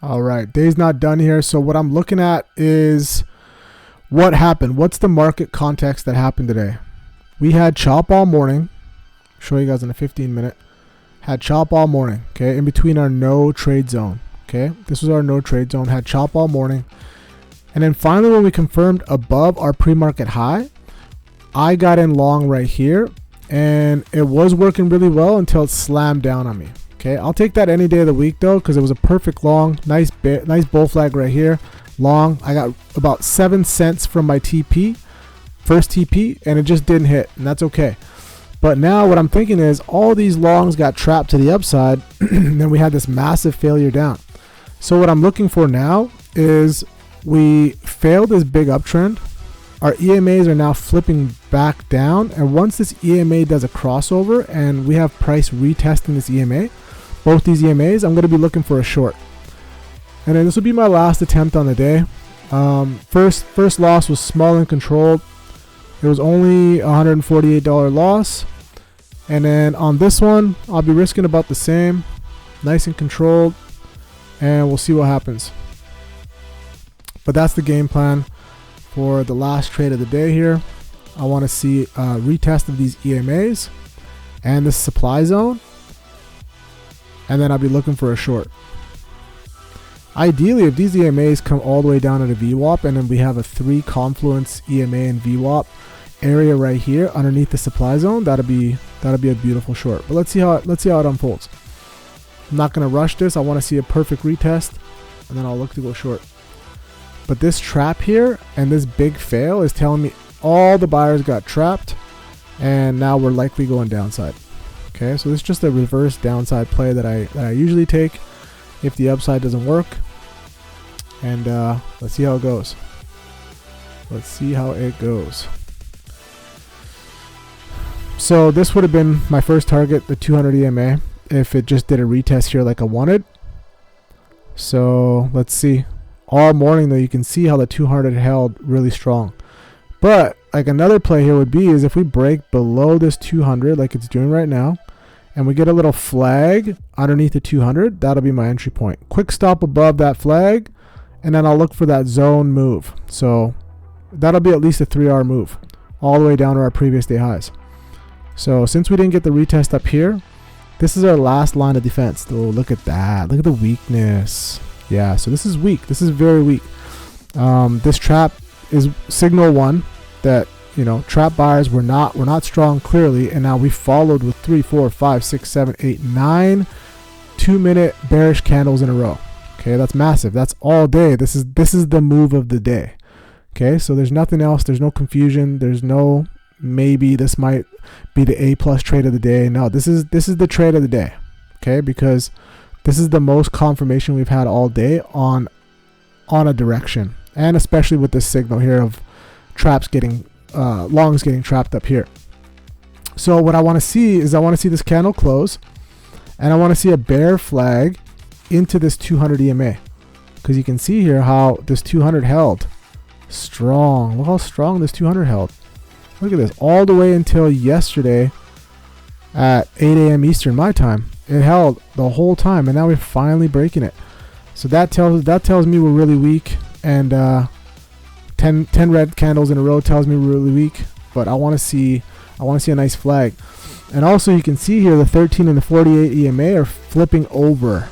All right, day's not done here. So what I'm looking at is what happened. What's the market context that happened today? We had chop all morning. Show you guys in a 15-minute. Had chop all morning, okay, in between our no trade zone, okay? This was our no trade zone, had chop all morning. And then finally when we confirmed above our pre-market high, I got in long right here, and it was working really well until it slammed down on me, okay? I'll take that any day of the week though, because it was a perfect long, nice bull flag right here, long. I got about 7 cents from my TP, first TP, and it just didn't hit, and that's okay. But now what I'm thinking is all these longs got trapped to the upside and then we had this massive failure down. So what I'm looking for now is we failed this big uptrend. Our EMAs are now flipping back down, and once this EMA does a crossover and we have price retesting this EMA, both these EMAs, I'm going to be looking for a short. And then this will be my last attempt on the day. First loss was small and controlled. It was only $148 loss. And then on this one, I'll be risking about the same. Nice and controlled. And we'll see what happens. But that's the game plan for the last trade of the day here. I want to see a retest of these EMAs and this supply zone. And then I'll be looking for a short. Ideally, if these EMAs come all the way down at a VWAP and then we have a 3 confluence EMA and VWAP area right here underneath the supply zone, that'll be a beautiful short. But let's see how it unfolds. I'm not gonna rush this. I want to see a perfect retest, and then I'll look to go short. But this trap here and this big fail is telling me all the buyers got trapped, and now we're likely going downside. Okay, so this is just a reverse downside play that I usually take if the upside doesn't work. And let's see how it goes. Let's see how it goes. So this would have been my first target, the 200 EMA, if it just did a retest here like I wanted. So let's see. All morning though, you can see how the 200 held really strong. But like another play here would be is if we break below this 200 like it's doing right now, and we get a little flag underneath the 200, that'll be my entry point. Quick stop above that flag, and then I'll look for that zone move. So that'll be at least a 3-hour move all the way down to our previous day highs. So since we didn't get the retest up here, this is our last line of defense. Oh, look at that. Look at the weakness. Yeah, so this is weak. This is very weak. This trap is signal 1 that, you know, trap buyers were not strong clearly, and now we followed with 3, 4, 5, 6, 7, 8, 9 2-minute bearish candles in a row. Okay, that's massive. That's all day. This is the move of the day. Okay, so there's nothing else. There's no confusion. There's no maybe this might be the A+ trade of the day. No, this is the trade of the day. Okay, because this is the most confirmation we've had all day on a direction, and especially with this signal here of traps getting longs getting trapped up here. So what I want to see is I want to see this candle close, and I want to see a bear flag into this 200 EMA, because you can see here how this 200 held strong. Look how strong this 200 held. Look at this, all the way until yesterday at 8 a.m. Eastern my time. It held the whole time, and now we're finally breaking it. So that tells me we're really weak, and 10 red candles in a row tells me we're really weak. But I want to see a nice flag. And also you can see here the 13 and the 48 EMA are flipping over,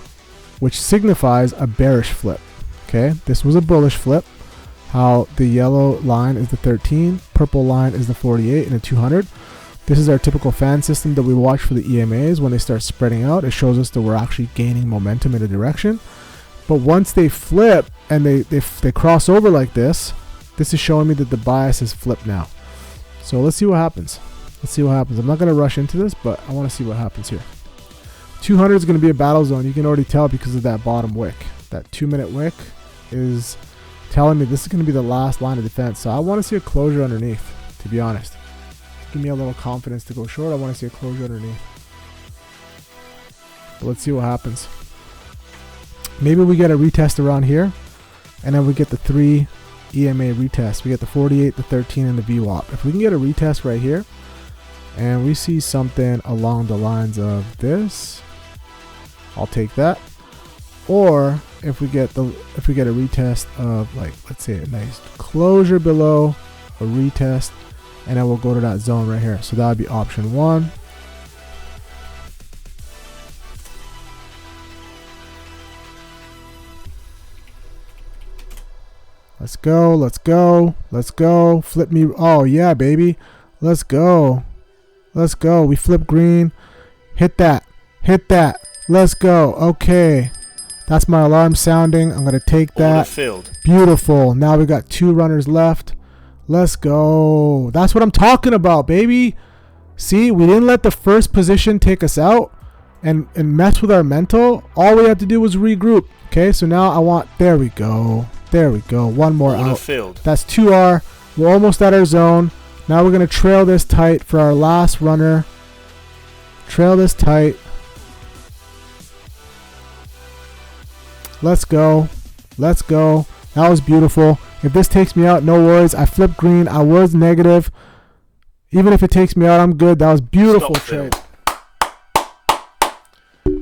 which signifies a bearish flip. Okay, this was a bullish flip. How the yellow line is the 13, purple line is the 48 and the 200. This is our typical fan system that we watch for the EMAs. When they start spreading out, it shows us that we're actually gaining momentum in a direction. But once they flip and they cross over like this is showing me that the bias is flipped now. So let's see what happens. Let's see what happens. I'm not going to rush into this, but I want to see what happens here. 200 is going to be a battle zone. You can already tell because of that bottom wick. That 2-minute wick is telling me this is going to be the last line of defense. So I want to see a closure underneath, to be honest. Give me a little confidence to go short. I want to see a closure underneath. But let's see what happens. Maybe we get a retest around here, and then we get the 3 EMA retest. We get the 48, the 13, and the VWAP. If we can get a retest right here, and we see something along the lines of this, I'll take that. Or if we get a retest of, like, let's say a nice closure below, a retest, and then we'll go to that zone right here. So that would be option 1. Let's go, let's go, let's go. Flip me. Oh yeah, baby. Let's go. Let's go. We flip green. Hit that. Hit that. Let's go. Okay. That's my alarm sounding. I'm going to take that. Beautiful. Now we got 2 runners left. Let's go. That's what I'm talking about, baby. See, we didn't let the first position take us out and mess with our mental. All we had to do was regroup. Okay, so now I want, there we go. There we go. One more out. That's 2R. We're almost at our zone. Now we're going to trail this tight for our last runner. Trail this tight. Let's go. Let's go. That was beautiful. If this takes me out, no worries. I flipped green. I was negative. Even if it takes me out, I'm good. That was beautiful trade.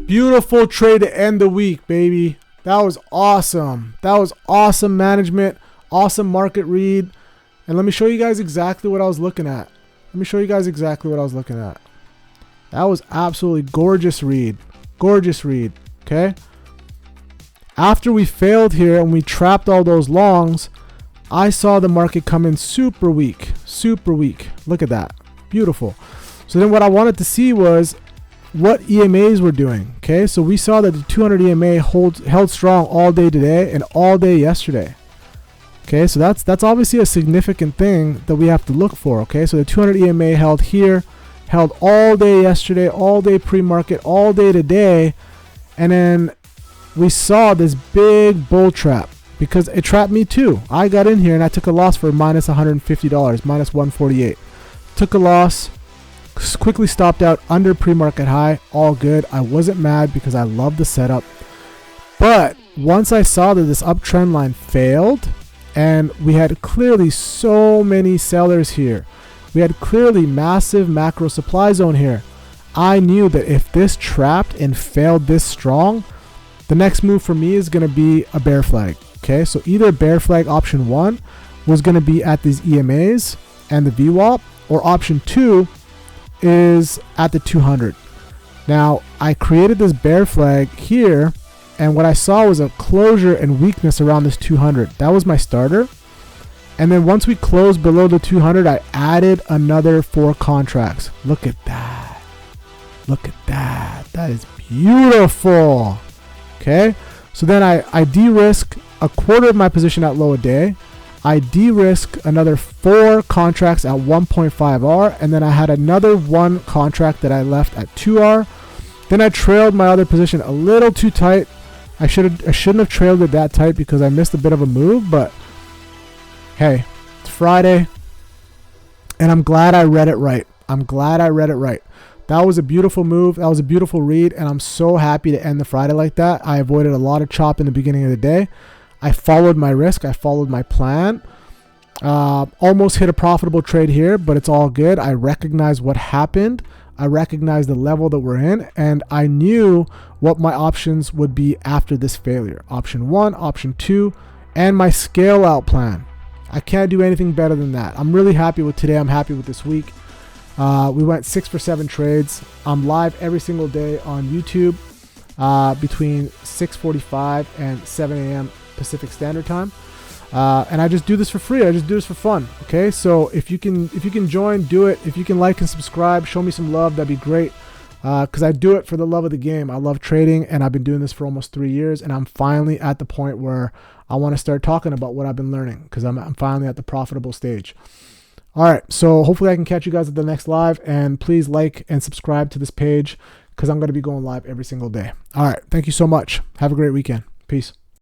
Beautiful trade to end the week, baby. That was awesome. That was awesome management. Awesome market read. And let me show you guys exactly what I was looking at. Let me show you guys exactly what I was looking at. That was absolutely gorgeous read. Gorgeous read. Okay. After we failed here and we trapped all those longs, I saw the market come in super weak. Super weak. Look at that. Beautiful. So then what I wanted to see was what EMAs were doing. Okay, so we saw that the 200 EMA held strong all day today and all day yesterday. Okay, so that's obviously a significant thing that we have to look for. Okay, so the 200 EMA held here, held all day yesterday, all day pre-market, all day today, and then we saw this big bull trap because it trapped me too. I got in here and I took a loss for minus $150, minus 148. Took a loss. Quickly stopped out under pre-market high. All good. I wasn't mad because I love the setup. But once I saw that this uptrend line failed and we had clearly so many sellers here, we had clearly massive macro supply zone here, I knew that if this trapped and failed this strong, the next move for me is going to be a bear flag. Okay, so either bear flag option 1 was going to be at these EMAs and the VWAP, or option 2 is at the 200. Now I created this bear flag here, and what I saw was a closure and weakness around this 200. That was my starter. And then once we closed below the 200, I added another 4 contracts. Look at that. Look at that. That is beautiful. Okay, so then I de-risk a quarter of my position at low a day. I de-risk another 4 contracts at 1.5R, and then I had another 1 contract that I left at 2R. Then I trailed my other position a little too tight. I shouldn't have trailed it that tight because I missed a bit of a move, but hey, it's Friday, and I'm glad I read it right. I'm glad I read it right. That was a beautiful move. That was a beautiful read, and I'm so happy to end the Friday like that. I avoided a lot of chop in the beginning of the day. I followed my risk. I followed my plan. Almost hit a profitable trade here, but it's all good. I recognize what happened. I recognize the level that we're in, and I knew what my options would be after this failure. Option 1, option 2, and my scale out plan. I can't do anything better than that. I'm really happy with today. I'm happy with this week. We went 6 for 7 trades. I'm live every single day on YouTube between 6:45 and 7 a.m. Pacific Standard Time, and I just do this for free. I just do this for fun. Okay, so if you can join, do it. If you can like and subscribe, show me some love. That'd be great, because I do it for the love of the game. I love trading, and I've been doing this for almost 3 years, and I'm finally at the point where I want to start talking about what I've been learning, because I'm finally at the profitable stage. All right, so hopefully I can catch you guys at the next live, and please like and subscribe to this page because I'm going to be going live every single day. All right, thank you so much. Have a great weekend. Peace.